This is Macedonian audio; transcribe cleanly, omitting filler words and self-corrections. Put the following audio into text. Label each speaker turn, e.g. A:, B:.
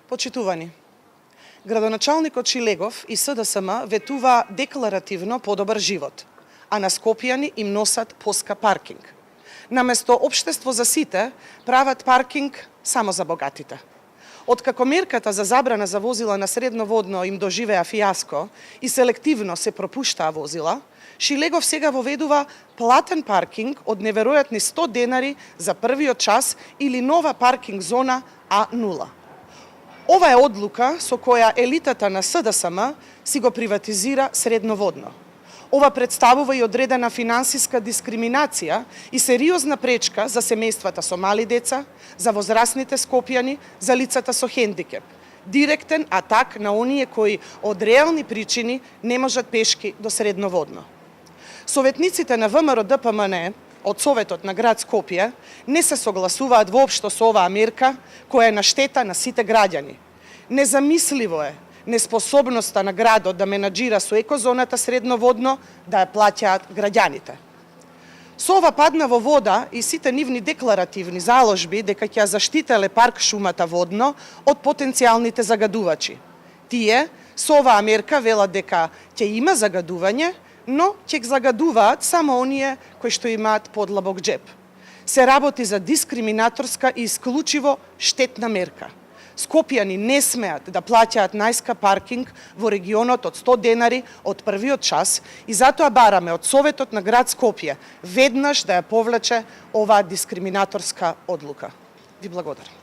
A: Почитувани, градоначалникот Шилегов и СДСМ ветува декларативно подобар живот, а на Скопјани им носат поскап паркинг. Наместо општество за сите, прават паркинг само за богатите. Откако мерката за забрана за возила на средноводно им доживеа фијаско и селективно се пропуштаа возила, Шилегов сега воведува платен паркинг од неверојатни 100 денари за првиот час или нова паркинг зона А0. Ова е одлука со која елитата на СДСМ си го приватизира средноводно. Ова представува и одредена финансиска дискриминација и сериозна пречка за семејствата со мали деца, за возрастните скопјани, за лицата со хендикеп. Директен атак на оние кои од реални причини не можат пешки до средноводно. Советниците на ВМРО ДПМН од Советот на град Скопје не се согласуваат воопшто со оваа мерка која е на штета на сите граѓани. Незамисливо е неспособноста на градот да менаџира со екозоната средноводно да ја плаќаат граѓаните. Со ова падна во вода и сите нивни декларативни заложби дека ќе заштителе парк шумата водно од потенцијалните загадувачи. Тие со оваа мерка велат дека ќе има загадување, но ќе загадуваат само оние кои што имаат подлабок джеб. Се работи за дискриминаторска и исклучиво штетна мерка. Скопјани не смеат да плаќаат најскап паркинг во регионот од 100 денари од првиот час и затоа бараме од Советот на град Скопје веднаш да ја повлече оваа дискриминаторска одлука. Ви благодарам.